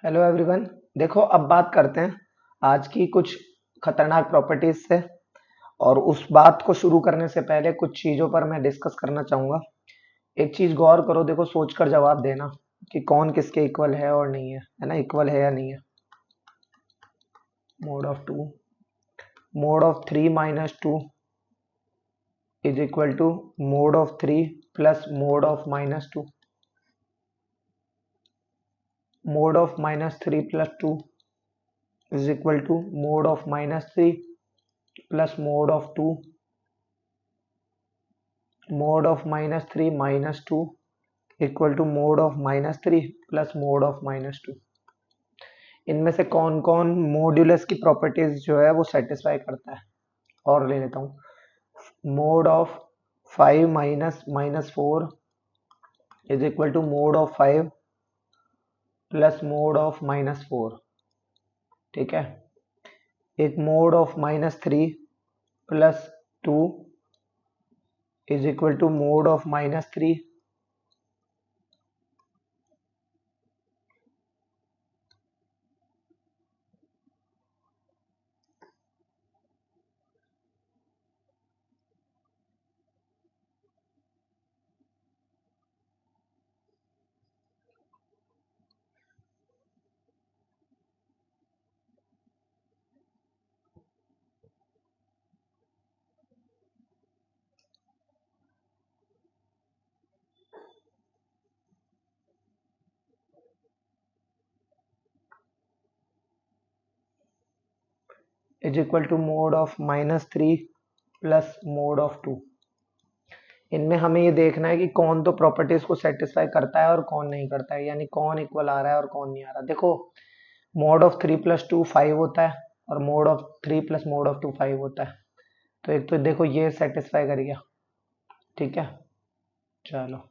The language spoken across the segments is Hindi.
Hello everyone. देखो अब बात करते हैं आज की कुछ खतरनाक प्रॉपर्टीज से। और उस बात को शुरू करने से पहले कुछ चीजों पर मैं डिस्कस करना चाहूंगा। एक चीज गौर करो, देखो सोच कर जवाब देना कि कौन किसके इक्वल है और नहीं है ना, इक्वल है या नहीं है। Mod of two, mod of three minus two is equal to mod of three plus mod of minus two. Mod of minus three plus two is equal to mod of minus three plus mod of two. Mod of minus three minus two equal to mod of minus three plus mod of minus two. इनमें से कौन कौन मॉड्यूलस की प्रॉपर्टीज जो है वो सेटिस्फाई करता है और ले लेता हूँ। Mod of five minus minus four is equal to mod of five plus mod of minus four. ठीक है। एक mod of minus three plus two is equal to mod of minus three is equal to mod of minus three plus mod of two. इनमें हमें ये देखना है कि कौन तो प्रॉपर्टीज को सेटिस्फाई करता है और कौन नहीं करता है, यानी कौन इक्वल आ रहा है और कौन नहीं आ रहा। देखो mod of three plus two five होता है और mod of three plus mod of two five होता है। तो एक तो देखो ये सेटिस्फाई कर गया। ठीक है, चलो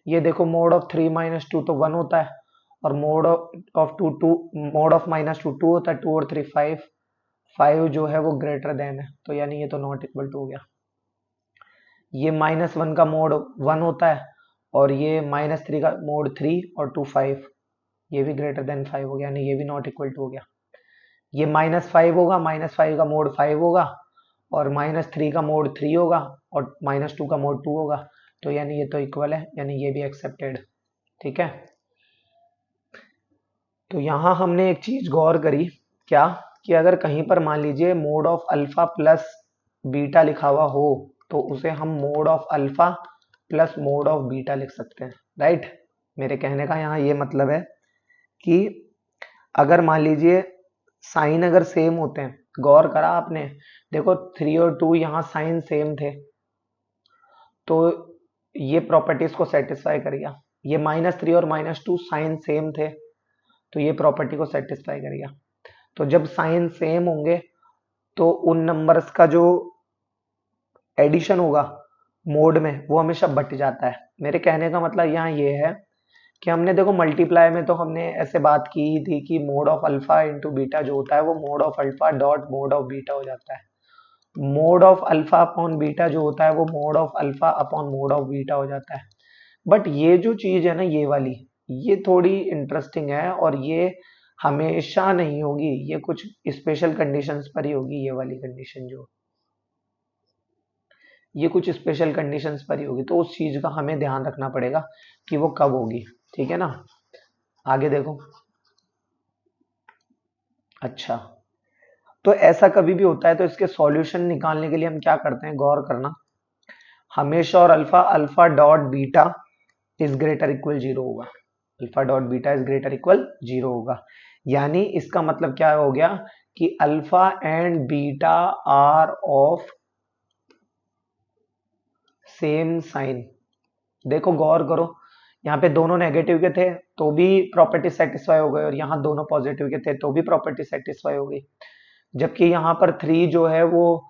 ये देखो mod of three minus two तो वन होता है और mod of two two, mod of minus two two होता है, टू और थ्री फाइव, फाइव जो है वो ग्रेटर देन है, तो यानी ये तो नॉट इक्वल टू हो गया। ये माइनस वन का मोड वन होता है और ये माइनस थ्री का मोड थ्री और टू फाइव, ये भी ग्रेटर देन फाइव हो गया, यानी ये भी नॉट इक्वल टू हो गया। ये माइनस फाइव होगा, माइनस फाइव का मोड फाइव होगा और माइनस थ्री का मोड थ्री होगा और माइनस टू का मोड टू होगा, तो यानी ये तो इक्वल है, यानी ये भी एक्सेप्टेड। ठीक है। तो यहां हमने एक चीज गौर करी, क्या कि अगर कहीं पर मान लीजिए mode of alpha plus beta लिखा हुआ हो तो उसे हम mode of alpha plus mod of beta लिख सकते हैं। राइट। मेरे कहने का यहाँ ये मतलब है कि अगर मान लीजिए साइन अगर सेम होते हैं, गौर करा आपने, देखो थ्री और टू यहाँ साइन सेम थे तो ये प्रॉपर्टीज को सेटिस्फाई करेगा। ये माइनस थ्री और माइनस टू साइन सेम थे तो ये प्रॉपर्टी को सेटिस्फाई करेगा। तो जब साइन सेम होंगे तो उन नंबर्स का जो एडिशन होगा मोड में वो हमेशा बट जाता है। मेरे कहने का मतलब यहाँ ये है कि हमने देखो मल्टीप्लाई में तो हमने ऐसे बात की ही थी कि mod of alpha into beta जो होता है वो mode of alpha dot mode of beta हो जाता है। Mod of alpha upon beta जो होता है वो mode of alpha upon mode of beta हो जाता है। बट ये जो चीज है ना ये वाली, ये थोड़ी इंटरेस्टिंग है और ये हमेशा नहीं होगी, ये कुछ स्पेशल कंडीशंस पर ही होगी। ये वाली कंडीशन जो, ये कुछ स्पेशल कंडीशंस पर ही होगी, तो उस चीज का हमें ध्यान रखना पड़ेगा कि वो कब होगी। ठीक है ना। आगे देखो। अच्छा, तो ऐसा कभी भी होता है तो इसके सॉल्यूशन निकालने के लिए हम क्या करते हैं, गौर करना। हमेशा और alpha alpha dot beta is greater equal zero होगा। Alpha dot beta is greater equal zero होगा, यानी इसका मतलब क्या हो गया कि alpha and beta are of same sign. देखो गौर करो, यहाँ पे दोनों नेगेटिव के थे तो भी प्रॉपर्टी सेटिस्फाई हो गई और यहाँ दोनों पॉजिटिव के थे तो भी प्रॉपर्टी सेटिस्फाई हो गई। जबकि यहाँ पर थ्री जो है वो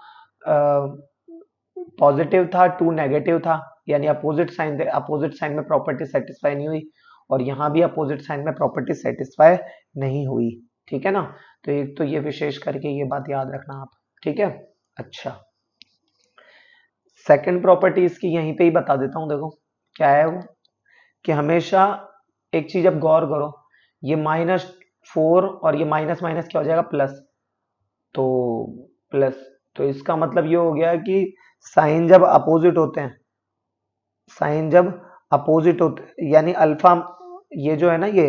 पॉजिटिव था, टू नेगेटिव था, यानी अपोजिट साइन थे, अपोजिट साइन में प्रॉपर्टी सेटिस्फाई नहीं हुई और यहाँ भी अपोजिट साइन में प्रॉपर्टी सेटिस्फाई नहीं हुई। ठीक है ना। तो एक तो ये विशेष करके ये बात याद रखना आप। ठीक है। अच्छा, सेकंड प्रॉपर्टी इसकी यहीं पे ही बता देता हूं। देखो क्या है वो, कि हमेशा एक चीज अब गौर करो, ये माइनस 4 और ये माइनस माइनस क्या हो जाएगा प्लस, तो प्लस, तो इसका मतलब ये हो गया कि साइन जब अपोजिट होते हैं, साइन जब अपोजिट होते यानी अल्फा, ये जो है ना ये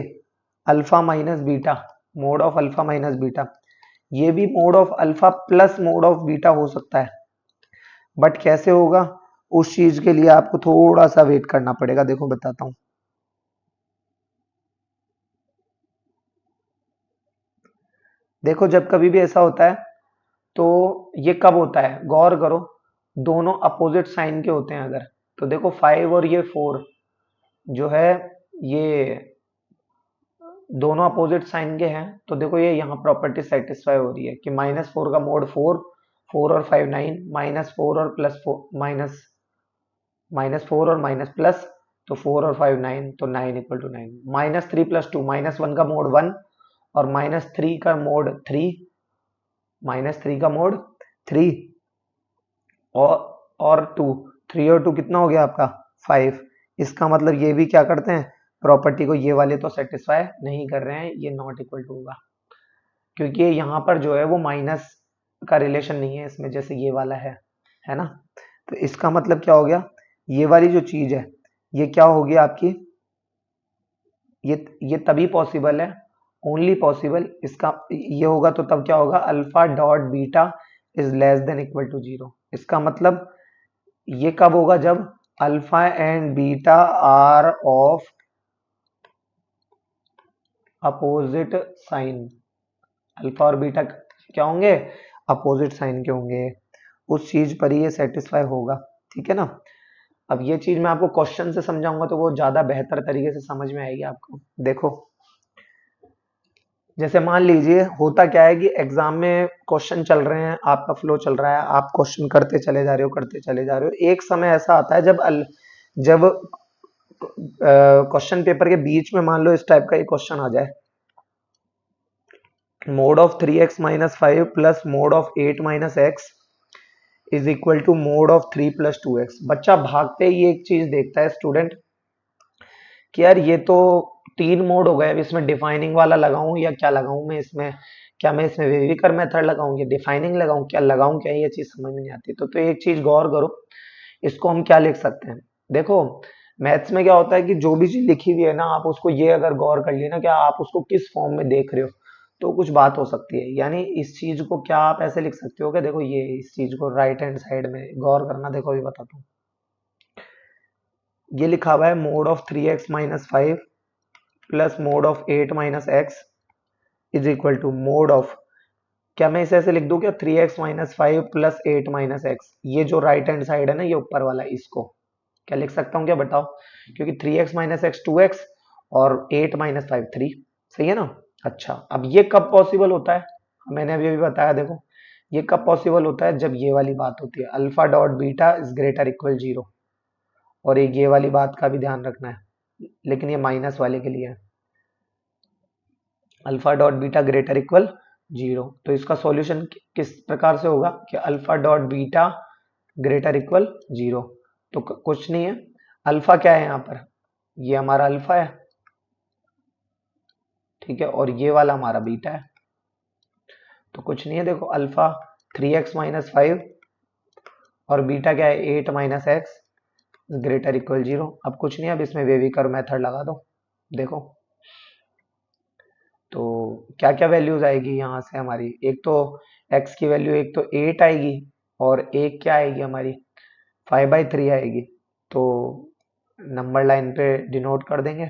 alpha minus beta, mod of alpha minus beta, ये भी mode of alpha plus mod of beta हो सकता है। बट कैसे होगा उस चीज के लिए आपको थोड़ा सा वेट करना पड़ेगा, देखो बताता हूं। देखो जब कभी भी ऐसा होता है तो ये कब होता है, गौर करो, दोनों अपोजिट साइन के होते हैं अगर, तो देखो 5 और ये 4 जो है, ये दोनों अपोजिट साइन के हैं, तो देखो ये यहाँ प्रॉपर्टी सेटिस्फाई हो रही है कि -4 का मोड 4, 4 और 5 9, -4 और प्लस 4 -4 और माइनस प्लस, तो 4 और 5 9, तो 9 इक्वल टू 9, -3 प्लस 2, -1 का मोड 1 और -3 का मोड 3, -3 का मोड 3 और 2, 3 और 2 कितना हो गया आपका 5। इसका मतलब ये भी क्या करते हैं, प्रॉपर्टी को ये वाले तो सेटिस्फाई नहीं कर रहे हैं, ये नॉट इक्वल टू होगा, क्योंकि यहाँ पर जो है वो माइनस का रिलेशन नहीं है इसमें, जैसे ये वाला है ना। तो इसका मतलब क्या हो गया, ये वाली जो चीज है ये क्या होगी आपकी, ये तभी पॉसिबल है, ओनली पॉसिबल इसका ये होगा, तो तब क्या होगा, alpha dot beta is less than equal to 0। इसका मतलब ये कब होगा, जब alpha and beta are of opposite sign, alpha और बीटा क्या होंगे, अपोजिट साइन के होंगे, उस चीज पर ही ये सेटिस्फाई होगा, ठीक है ना। अब ये चीज मैं आपको क्वेश्चन से समझाऊंगा तो वो ज्यादा बेहतर तरीके से समझ में आएगी आपको। देखो जैसे मान लीजिए होता क्या है कि एग्जाम में क्वेश्चन चल रहे हैं, आपका फ्लो चल रहा है, आप क्वेश्चन करते चले जा रहे हो, करते चले जा रहे हो, एक समय ऐसा आता है जब क्वेश्चन पेपर के बीच में मान लो इस टाइप का एक क्वेश्चन आ जाए, mod of 3x minus 5 plus mod of 8 minus x is equal to mod of 3 plus 2x। बच्चा भागते ही एक चीज देखता है स्टूडेंट कि यार ये तो 3 मोड हो गए, अब इसमें डिफाइनिंग वाला लगाऊं या क्या लगाऊं मैं इसमें, क्या मैं इसमें वेविकर मेथड लगाऊं या डिफाइनिंग लगाऊं क्या, ये चीज समझ में नहीं आती। तो एक चीज गौर करो, इसको हम क्या लिख सकते हैं, देखो मैथ्स में क्या होता है कि जो भी चीज लिखी हुई है ना, आप उसको ये अगर गौर कर लिए ना कि आप उसको किस फॉर्म में देख रहे हो, तो कुछ बात हो सकती है। यानी इस चीज को क्या आप ऐसे लिख सकते हो कि देखो ये इस चीज को राइट हैंड साइड में गौर करना, देखो ये बताता हूँ, ये लिखा हुआ है mod of 3x minus 5 plus mod of 8 minus x is equal to mod of, क्या मैं इसे ऐसे लिख दूं क्या, 3x minus 5 plus 8 minus x, ये जो राइट हैंड साइड है ना ये ऊपर वाला, इसको क्या लिख सकता हूँ क्या बताओ, क्योंकि 3x माइनस एक्स 2x और 8 माइनस 5 3, सही है ना। अच्छा अब ये कब पॉसिबल होता है, मैंने अभी अभी बताया, देखो ये कब पॉसिबल होता है, जब ये वाली बात होती है alpha dot beta is greater equal 0, और एक ये वाली बात का भी ध्यान रखना है, लेकिन ये माइनस वाले के लिए है, alpha dot beta greater equal 0। तो इसका सॉल्यूशन किस प्रकार से होगा कि alpha dot beta greater equal 0, तो कुछ नहीं है, अल्फा क्या है यहाँ पर, ये हमारा अल्फा है, ठीक है, और ये वाला हमारा बीटा है, तो कुछ नहीं है, देखो अल्फा 3x माइनस 5 और बीटा क्या है 8 माइनस एक्स ग्रेटर इक्वल 0। अब कुछ नहीं है, अब इसमें वेविकर मेथड लगा दो, देखो तो क्या क्या वैल्यूज आएगी यहाँ से हमारी, एक तो x की वैल्यू, एक तो 8 आएगी, और एक क्या आएगी हमारी 5/3 आएगी, तो नंबर लाइन पे डिनोट कर देंगे,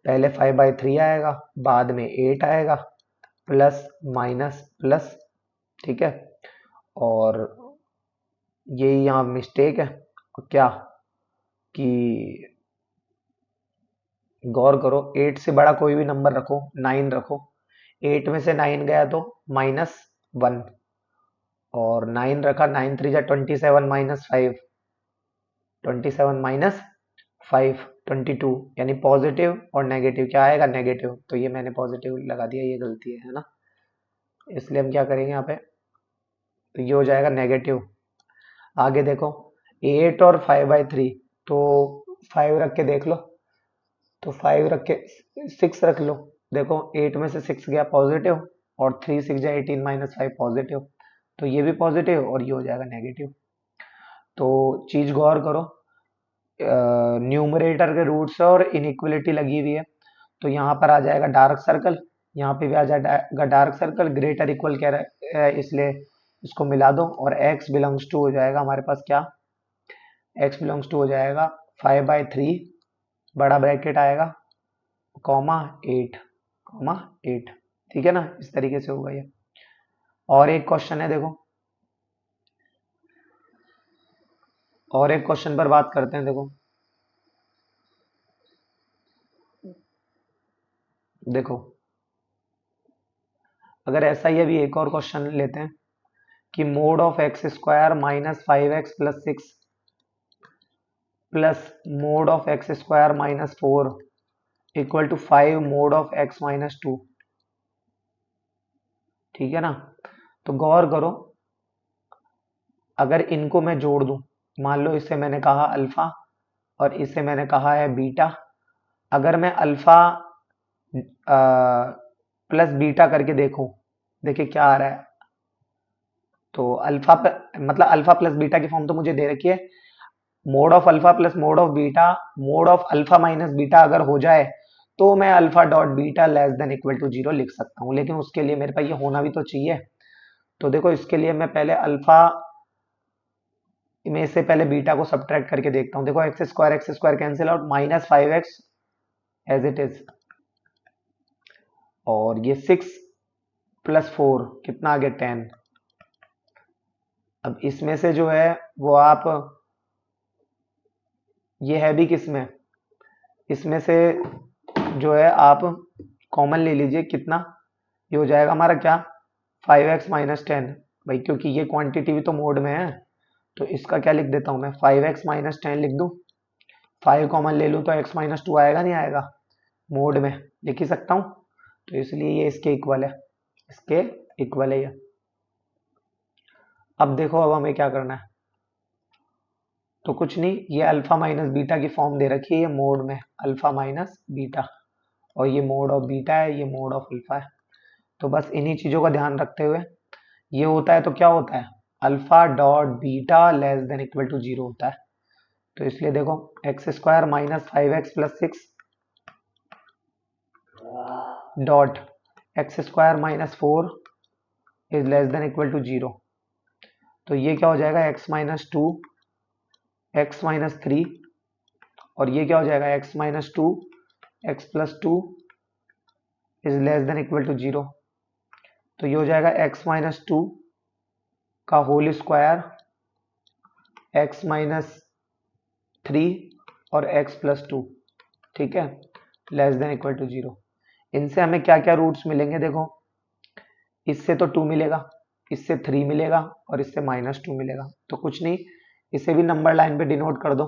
पहले 5/3 आएगा, बाद में 8 आएगा, प्लस माइनस प्लस, ठीक है, और ये यहाँ मिस्टेक है, क्या कि गौर करो 8 से बड़ा कोई भी नंबर रखो, 9 रखो, 8 में से 9 गया तो -1, और 9 रखा, 9 3 जा 27 माइनस 5, 27 माइनस 5 22, यानी पॉजिटिव और नेगेटिव क्या आएगा, नेगेटिव, तो ये मैंने पॉजिटिव लगा दिया, ये गलती है ना, इसलिए हम क्या करेंगे यहाँ पे, तो ये हो जाएगा नेगेटिव। आगे देखो 8 और 5/3, तो 5 रख के देख लो, तो 5 रख के 6 रख लो, देखो 8 में से 6 गया पॉजिटिव, और 3 6 जा 18 माइनस 5 पॉजिटिव, तो ये भी पॉजिटिव और ये हो जाएगा नेगेटिव। तो चीज गौर करो, न्यूमरेटर के रूट्स और इनइक्वलिटी लगी हुई है, तो यहाँ पर आ जाएगा डार्क सर्कल, यहाँ पे भी आ जाएगा डार्क सर्कल, ग्रेटर इक्वल कह रहा है इसलिए इसको मिला दो, और x बिलोंग्स टू हो जाएगा हमारे पास क्या, x बिलोंग्स टू हो जाएगा 5/3, बड़ा ब्रैकेट आएगा, कॉमा 8, कॉमा 8। ठीक है ना, इस तरीके से होगा ये। और एक क्वेश्चन है देखो, और एक क्वेश्चन पर बात करते हैं। देखो देखो अगर ऐसा ही, अभी एक और क्वेश्चन लेते हैं कि mod of x square minus 5x plus 6 plus mod of x square minus 4 equal to 5 mod of x minus 2। ठीक है ना, तो गौर करो, अगर इनको मैं जोड़ दूं, मान लो इसे मैंने कहा अल्फा और इसे मैंने कहा है बीटा, अगर मैं अल्फा प्लस बीटा करके देखूं, देखिए क्या आ रहा है, तो अल्फा मतलब अल्फा प्लस बीटा की फॉर्म तो मुझे दे रखी है, mod of alpha plus mod of beta, mod of alpha minus beta अगर हो जाए तो मैं alpha dot beta less than equal to 0 लिख सकता हूँ, लेकिन उसके लिए मेरे पास ये होना भी तो चाहिए। तो देखो इसके लिए मैं पहले अल्फा में से पहले बीटा को सब्ट्रैक्ट करके देखता हूँ। देखो x square cancel out, minus 5x as it is, और ये 6 प्लस 4 कितना आ गया 10। अब इसमें से जो है वो आप, ये है भी किस में, इसमें से जो है आप कॉमन ले लीजिए, कितना ये हो जाएगा हमारा क्या, 5x माइनस 10। भाई क्योंकि ये क्वांटिटी भी तो मोड में है, तो इसका क्या लिख देता हूं मैं, 5x माइनस 10 लिख दूं, 5 कॉमन ले लूं तो x माइनस 2 आएगा नहीं आएगा, मोड में लिख ही सकता हूं, तो इसलिए ये इसके इक्वल है, इसके इक्वल है ये। अब देखो अब हमें क्या करना है, तो कुछ नहीं, ये अल्फा माइनस बीटा की फॉर्म दे रखी है, ये मोड में अल्फा माइनस बीटा, और ये मोड ऑफ बीटा है, ये मोड ऑफ अल्फा है। तो बस इन्हीं चीजों का ध्यान रखते हुए, ये होता है तो क्या होता है, alpha dot beta less than equal to 0 होता है। तो इसलिए देखो x square minus 5x plus 6 dot x square minus 4 is less than equal to 0, तो ये क्या हो जाएगा, x माइनस 2 एक्स माइनस 3, और ये क्या हो जाएगा, x minus 2 x plus 2 is less than equal to 0, तो ये हो जाएगा x माइनस 2 का होल स्क्वायर, x माइनस 3 और x प्लस 2, ठीक है, लेस देन इक्वल टू 0। इनसे हमें क्या क्या रूट्स मिलेंगे, देखो इससे तो 2 मिलेगा, इससे 3 मिलेगा, और इससे माइनस 2 मिलेगा, तो कुछ नहीं, इसे भी नंबर लाइन पे डिनोट कर दो।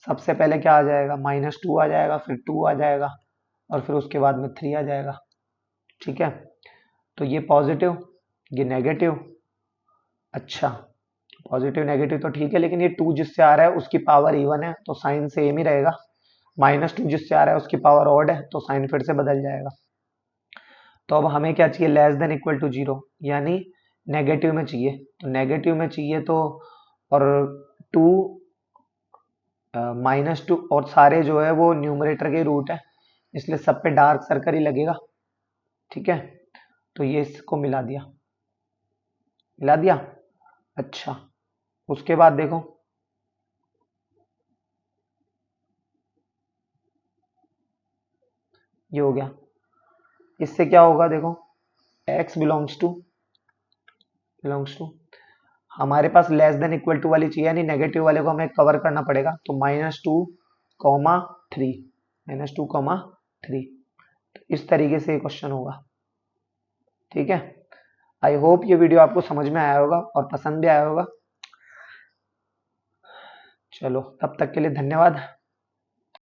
सबसे पहले क्या आ जाएगा, माइनस 2 आ जाएगा, फिर 2 आ जाएगा, और फिर उसके बाद में 3 आ जाएगा। ठीक है, तो ये पॉजिटिव, ये नेगेटिव, अच्छा पॉजिटिव नेगेटिव तो ठीक है, लेकिन ये 2 जिससे आ रहा है उसकी पावर इवन है तो साइन सेम ही रहेगा, माइनस 2 जिससे आ रहा है उसकी पावर ऑड है तो साइन फिर से बदल जाएगा। तो अब हमें क्या चाहिए, लेस देन इक्वल टू 0, यानी नेगेटिव में चाहिए, तो नेगेटिव में चाहिए तो, और 2 माइनस 2, और सारे जो है वो न्यूमरेटर के रूट है, इसलिए सब पे डार्क सर्कल ही लगेगा। ठीक है, तो ये इसको मिला दिया, मिला दिया। अच्छा, उसके बाद देखो, ये हो गया, इससे क्या होगा देखो, x बिलोंग्स टू हमारे पास लेस देन इक्वल टू वाली चाहिए, यानी नेगेटिव वाले को हमें कवर करना पड़ेगा, तो -2, 3 -2, 3, इस तरीके से क्वेश्चन होगा। ठीक है, आई होप ये वीडियो आपको समझ में आया होगा और पसंद भी आया होगा। चलो तब तक के लिए धन्यवाद।